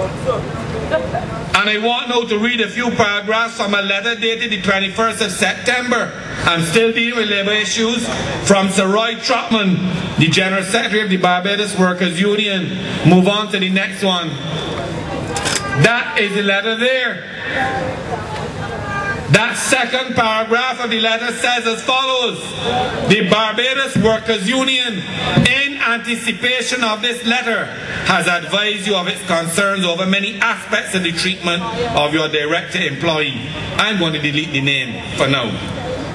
And I want now to read a few paragraphs from a letter dated the 21st of September. I'm still dealing with labor issues, from Sir Roy Trotman, the General Secretary of the Barbados Workers Union. Move on to the next one. That is the letter there. That second paragraph of the letter says as follows: the Barbados Workers Union, in anticipation of this letter, has advised you of its concerns over many aspects of the treatment of your director employee. I'm going to delete the name for now.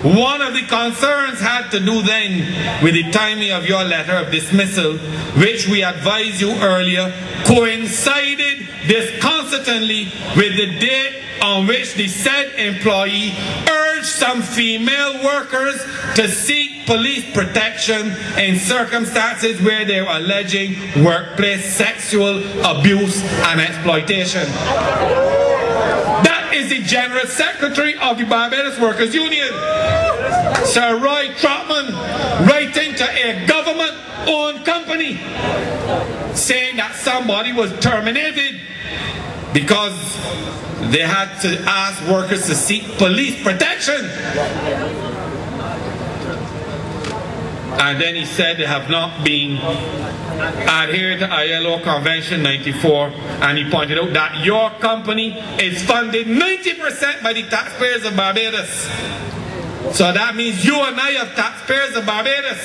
One of the concerns had to do then with the timing of your letter of dismissal, which we advised you earlier coincided disconcertantly with the date on which the said employee urged some female workers to seek police protection in circumstances where they were alleging workplace sexual abuse and exploitation. That is the General Secretary of the Barbados Workers Union, Sir Roy Trotman, writing to a government-owned company saying that somebody was terminated because they had to ask workers to seek police protection. And then he said they have not been adhered to ILO Convention 94, and he pointed out that your company is funded 90% by the taxpayers of Barbados. So that means you and I, as taxpayers of Barbados,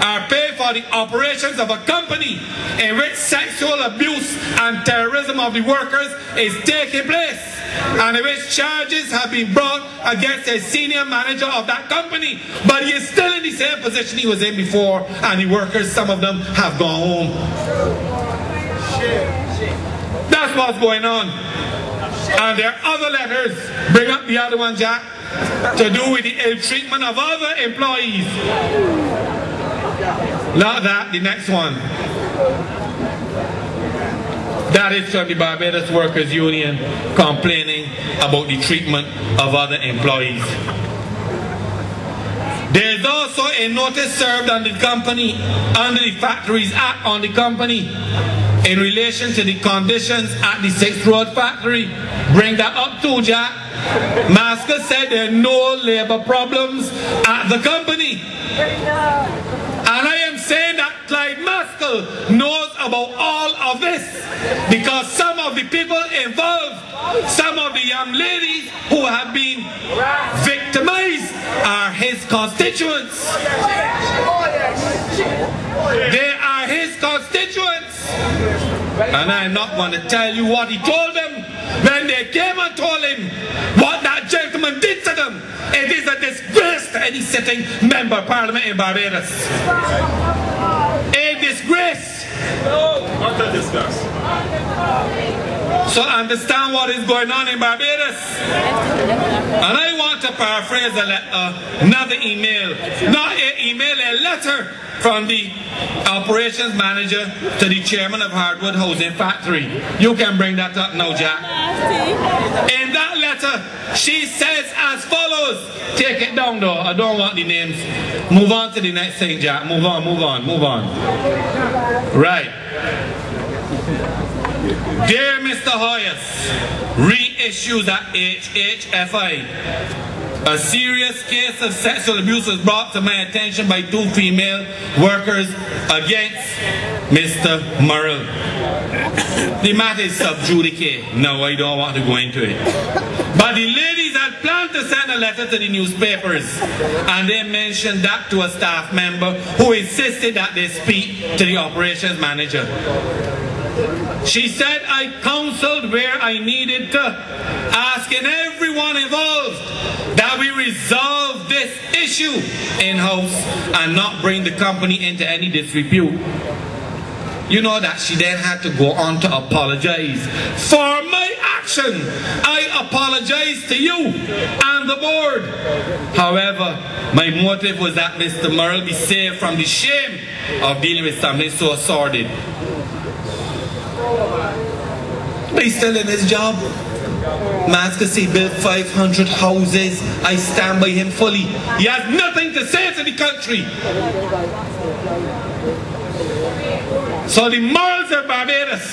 are paid for the operations of a company in which sexual abuse and terrorism of the workers is taking place, and in which charges have been brought against a senior manager of that company. But he is still in the same position he was in before, and the workers, some of them, have gone home. That's what's going on. And there are other letters. Bring up the other one, Jack. To do with the ill treatment of other employees. Not that, the next one. That is from the Barbados Workers Union complaining about the treatment of other employees. There is also a notice served on the company under the Factories Act on the company in relation to the conditions at the 6th Road factory. Bring that up too, Jack. Masker said there are no labor problems at the company. And I am saying that Clyde Maskell knows about all of this because some of the people involved, some of the young ladies who have been victimized are his constituents. They are his constituents. And I'm not going to tell you what he told them when they came and told him what that gentleman did to them. It is a disgrace to any sitting member of Parliament in Barbados. A disgrace. Not to discuss. So understand what is going on in Barbados. And I want to paraphrase another email. Not an email, a letter from the operations manager to the chairman of Hardwood Housing Factory. You can bring that up now, Jack. In that letter, she says as follows. Take it down though, I don't want the names. Move on to the next thing, Jack. Move on, move on, move on. Right. Dear Mr. Hoyas, reissues at HHFI. A serious case of sexual abuse was brought to my attention by 2 female workers against Mr. Murrell. The matter is sub judice. No, I don't want to go into it. But the ladies had planned to send a letter to the newspapers, and they mentioned that to a staff member who insisted that they speak to the operations manager. She said I counseled where I needed to, asking everyone involved that we resolve this issue in-house and not bring the company into any disrepute. You know that she then had to go on to apologize for my action. I apologize to you and the board. However, my motive was that Mr. Murrell be saved from the shame of dealing with something so sordid. But he's still in his job. Maskell built 500 houses. I stand by him fully. He has nothing to say to the country. So the morals of Barbados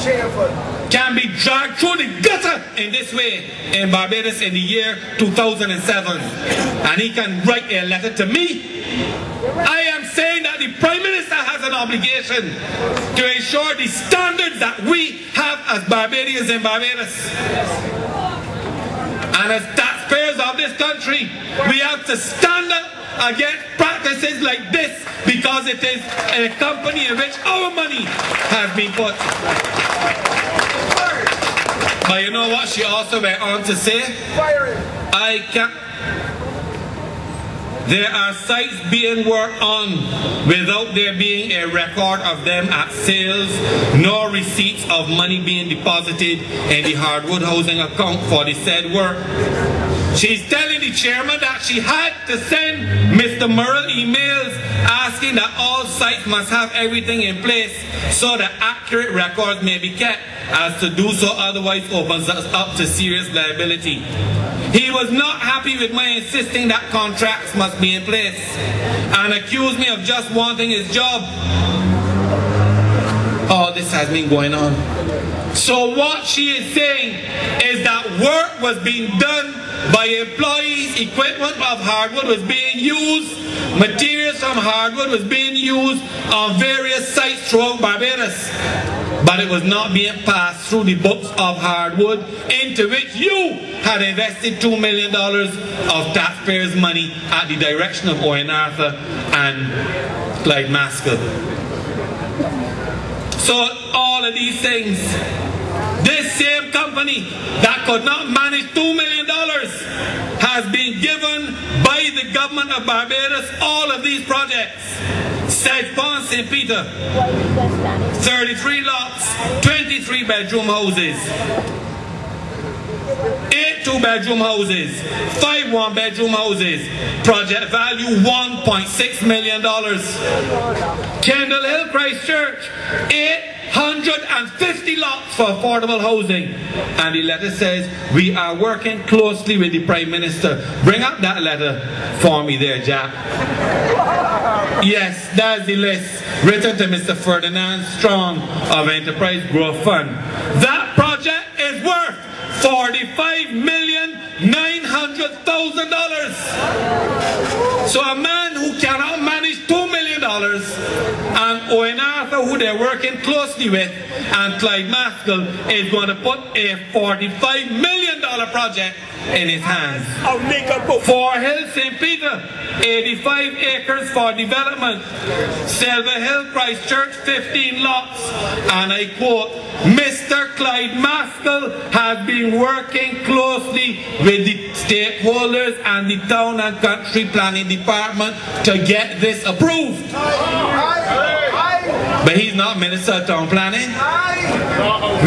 can be dragged through the gutter in this way in Barbados in the year 2007. And he can write a letter to me. I am saying that the Prime Minister has an obligation to ensure the standards that we have as Barbadians in Barbados. And as taxpayers of this country, we have to stand up against practices like this because it is a company in which our money has been put. But you know what she also went on to say? There are sites being worked on without there being a record of them at sales, nor receipts of money being deposited in the Hardwood Housing account for the said work. She's telling the chairman that she had to send Mr. Murrell emails asking that all sites must have everything in place so that accurate records may be kept, as to do so otherwise opens us up to serious liability. He was not happy with my insisting that contracts must be in place and accused me of just wanting his job. All this has been going on. So what she is saying is that work was being done by employees, equipment of Hardwood was being used, materials from Hardwood was being used on various sites throughout Barbados. But it was not being passed through the books of Hardwood, into which you had invested $2 million of taxpayers' money at the direction of Owen Arthur and Clyde Maskell. So all of these things, this same company that could not manage $2 million has been given by the government of Barbados all of these projects. Sedge Pond, St. Peter, 33 lots, 23 bedroom houses, 8 2-bedroom houses, 5 1-bedroom houses, project value $1.6 million. Kendall Hill, Christchurch, 850 lots for affordable housing. And the letter says, we are working closely with the Prime Minister. Bring up that letter for me there, Jack. Yes, that's the list written to Mr. Ferdinand Strong of Enterprise Growth Fund. That project is worth $45,900,000. So a man who cannot manage $2 million, and Owen Arthur, who they're working closely with, and Clyde Maskell, is going to put a $45 million project in his hands. For Hill, St. Peter, 85 acres for development. Silver Hill, Christchurch, 15 lots. And I quote, Mr. Clyde Maskell has been working closely with the stakeholders and the Town and Country Planning Department to get this approved. But he's not Minister of Town Planning,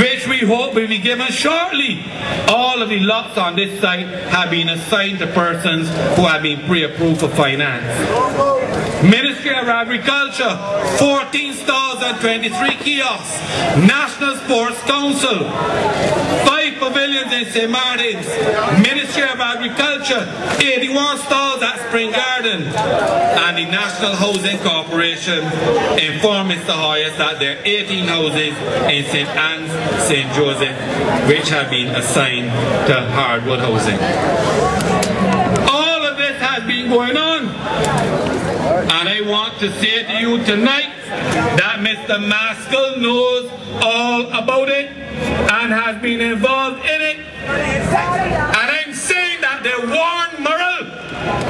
which we hope will be given shortly. All of the lots on this site have been assigned to persons who have been pre-approved for finance. Ministry of Agriculture, 14 stalls and 23 kiosks. National Sports Council, 5 pavilions in St. Martin's. Ministry of Agriculture, 81 stalls at Spring Garden. And the National Housing Corporation informed Mr. Hoyes that there are 18 houses in St. Anne's, St. Joseph, which have been assigned to Hardwood Housing. All of this has been going on. And I want to say to you tonight that Mr. Maskell knows all about it and has been involved in it. And I'm saying that they warned Murrell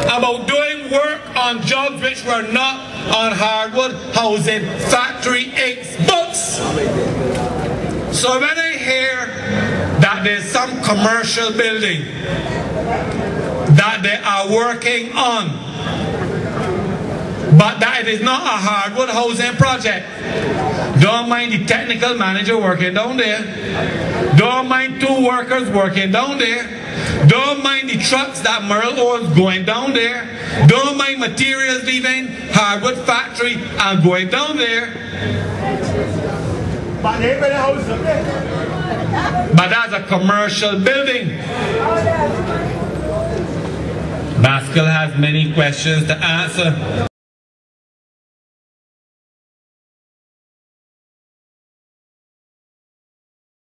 about doing work on jobs which were not on Hardwood Housing Factory Inc's books. So when I hear that there's some commercial building that they are working on, but that it is not a Hardwood Housing project, don't mind the technical manager working down there, don't mind 2 workers working down there, don't mind the trucks that Murrell owns going down there, don't mind materials leaving Hardwood factory and going down there. But that's a commercial building. Maskell has many questions to answer.